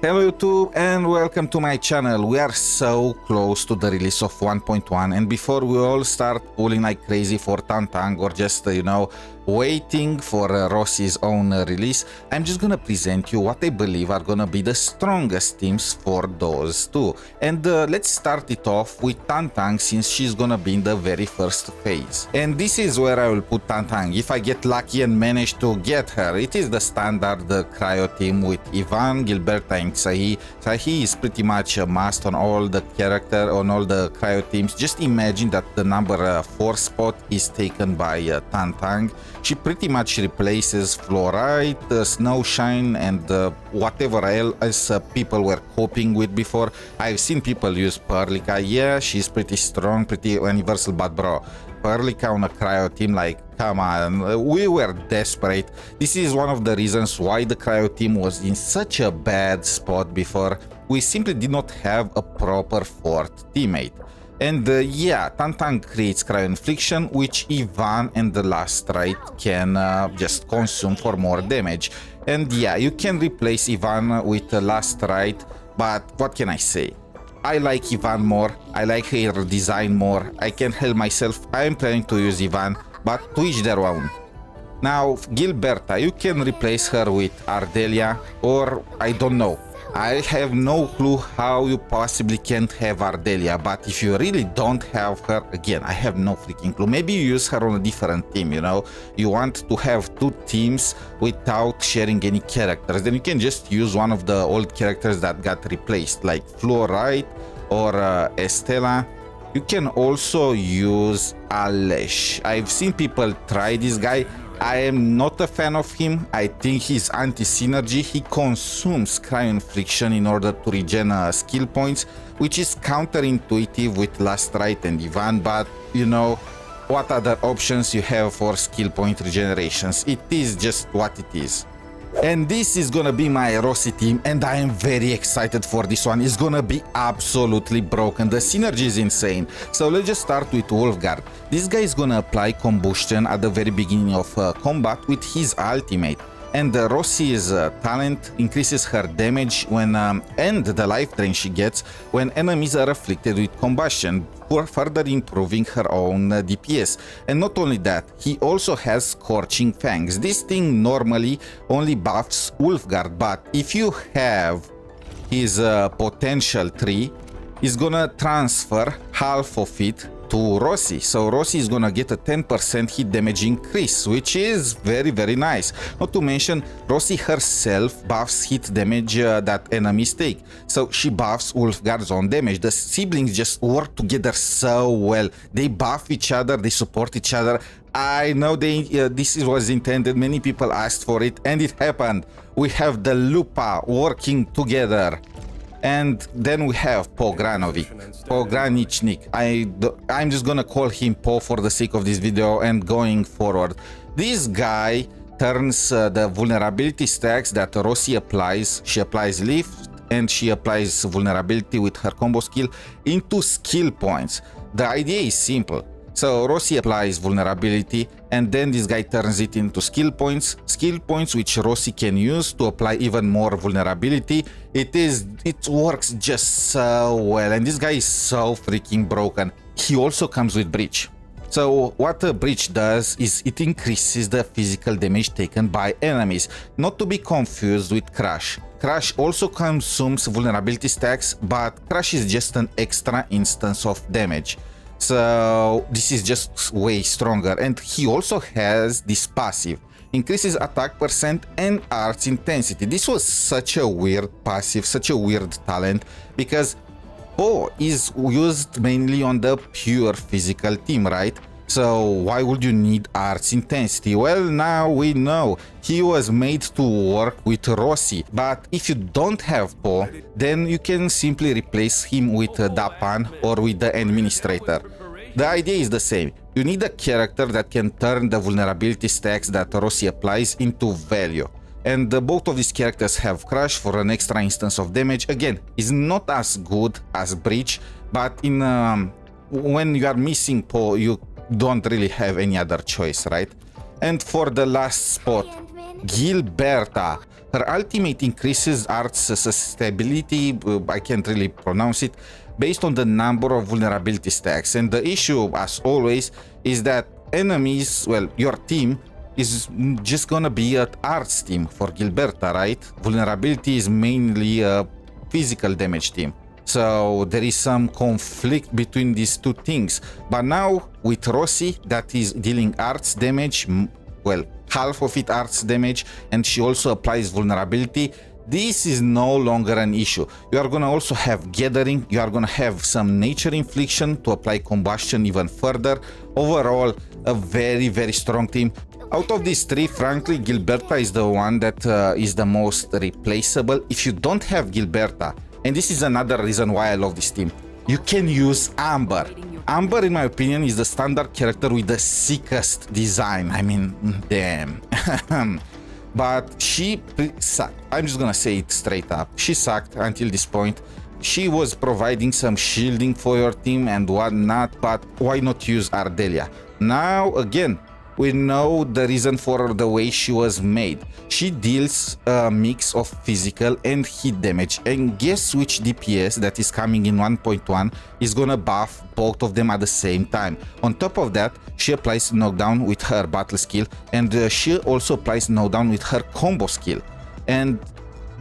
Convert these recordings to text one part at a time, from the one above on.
Hello YouTube and welcome to my channel. We are so close to the release of 1.1 and before we all start pulling like crazy for Tangtang or just waiting for Rossi's own release, I'm just gonna present you what I believe are gonna be the strongest teams for those two. And let's start it off with Tangtang since she's gonna be in the very first phase. And this is where I will put Tangtang. If I get lucky and manage to get her, it is the standard cryo team with Ivan, 𝗖𝗵𝗵𝗵𝗵 and 𝗖cie. 𝗖cie is pretty much a must on all the cryo teams. Just imagine that the number 4 spot is taken by Tangtang. She pretty much replaces Fluorite, Snowshine, and whatever else people were coping with before. I've seen people use 𝗶𝗵𝗵𝗵𝗵. Yeah, she's pretty strong, pretty universal, but bro, 𝗶𝗵𝗵𝗵𝗵 on a cryo team, like, come on, we were desperate. This is one of the reasons why the cryo team was in such a bad spot before. We simply did not have a proper fourth teammate. And yeah, Tangtang creates cryo infliction, which Ivan and the laevatain can just consume for more damage. And yeah, you can replace Ivan with the laevatain, but what can I say? I like Ivan more, I like her design more, I can help myself, I am planning to use Ivan, but to each their own. Now, 𝗖𝗵𝗵𝗵𝗵, you can replace her with Ardelia, or I don't know. I have no clue how you possibly can't have Ardelia, but if you really don't have her, again, I have no freaking clue. Maybe you use her on a different team, you know? You want to have two teams without sharing any characters, then you can just use one of the old characters that got replaced, like Fluorite or Estella. You can also use 𝗖𝗍𝗍. I've seen people try this guy. I am not a fan of him. I think he's anti-synergy. He consumes cryo infliction in order to regen skill points, which is counterintuitive with laevatain and Ivan, but you know, what other options you have for skill point regenerations? It is just what it is. And this is gonna be my Rossi team, and I am very excited for this one. It's gonna be absolutely broken. The synergy is insane. So let's just start with Wolfguard. This guy is gonna apply combustion at the very beginning of combat with his ultimate. And Rossi's talent increases her damage when and the life drain she gets when enemies are afflicted with combustion, further improving her own DPS. And not only that, he also has Scorching Fangs. This thing normally only buffs Wolfguard, but if you have his potential tree, he's gonna transfer half of it to Rossi. So Rossi is gonna get a 10% hit damage increase, which is very, very nice. Not to mention, Rossi herself buffs hit damage that enemies take. So she buffs Wolfguard's own damage. The siblings just work together so well. They buff each other, they support each other. I know this was intended, many people asked for it, and it happened. We have the Lupa working together. And then we have pogranichnik. I'm just gonna call him Po for the sake of this video and going forward. This guy turns the vulnerability stacks that Rossi applies. She applies lift and she applies vulnerability with her combo skill into skill points. The idea is simple. So Rossi applies vulnerability and then this guy turns it into skill points which Rossi can use to apply even more vulnerability. It works just so well, and this guy is so freaking broken. He also comes with breach. So what a breach does is it increases the physical damage taken by enemies, not to be confused with crush. Crush also consumes vulnerability stacks, but crush is just an extra instance of damage. So this is just way stronger, and he also has this passive, increases attack percent and arts intensity. This was such a weird passive, such a weird talent, because Po is used mainly on the pure physical team, right? So why would you need arts intensity? Well, now we know. He was made to work with Rossi, but if you don't have Po, then you can simply replace him with Dapan or with the administrator. The idea is the same. You need a character that can turn the vulnerability stacks that Rossi applies into value. And both of these characters have Crush for an extra instance of damage. Again, is not as good as Breach, but when you are missing Po, you don't really have any other choice, right? And for the last spot, 𝗖𝗵𝗵𝗵𝗵𝗵. Her ultimate increases Art's susceptibility, I can't really pronounce it, based on the number of vulnerability stacks. And the issue, as always, is that enemies, well, your team, is just gonna be at Art's team for 𝗼𝗵𝗵𝗵, right? Vulnerability is mainly a physical damage team. So there is some conflict between these two things. But now with Rossi, that is dealing Art's damage, well, half of it Art's damage, and she also applies vulnerability, this is no longer an issue. You are gonna also have gathering, you are gonna have some nature infliction to apply combustion even further. Overall, a very strong team. Out of these three, frankly, 𝗼𝗵𝗵𝗵 is the one that is the most replaceable. If you don't have 𝗼𝗵𝗵𝗵, and this is another reason why I love this team, you can use Amber. Amber, in my opinion, is the standard character with the sickest design. I mean, damn. But she sucked. I'm just gonna say it straight up. She sucked until this point. She was providing some shielding for your team and whatnot, but why not use ardelia? Now, again, we know the reason for the way she was made. She deals a mix of physical and hit damage, and guess which DPS that is coming in 1.1 is gonna buff both of them at the same time. On top of that, she applies knockdown with her battle skill, and she also applies knockdown with her combo skill. And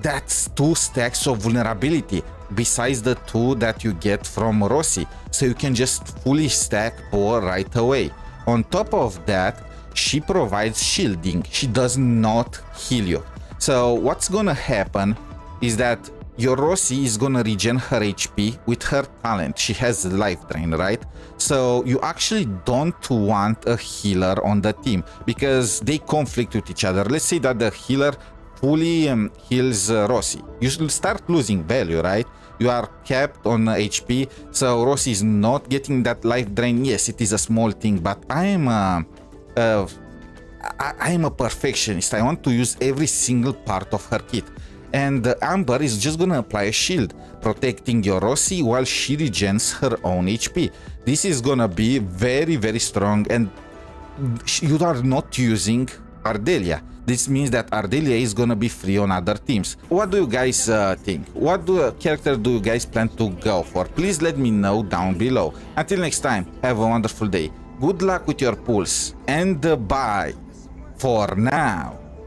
that's 2 stacks of vulnerability besides the 2 that you get from Rossi, so you can just fully stack both right away. On top of that, she provides shielding. She does not heal you. So what's gonna happen is that your Rossi is gonna regen her HP with her talent. She has life drain, right? So you actually don't want a healer on the team because they conflict with each other. Let's say that the healer fully heals Rossi. You should start losing value, right? You are capped on HP, so Rossi is not getting that life drain. Yes, it is a small thing, but I am a perfectionist. I want to use every single part of her kit. And Amber is just gonna apply a shield, protecting your Rossi while she regens her own HP. This is gonna be very strong, and you are not using ardelia. This means that ardelia is gonna be free on other teams. What do you guys think? What character do you guys plan to go for? Please let me know down below. Until next time, have a wonderful day. Good luck with your pulls, and bye for now.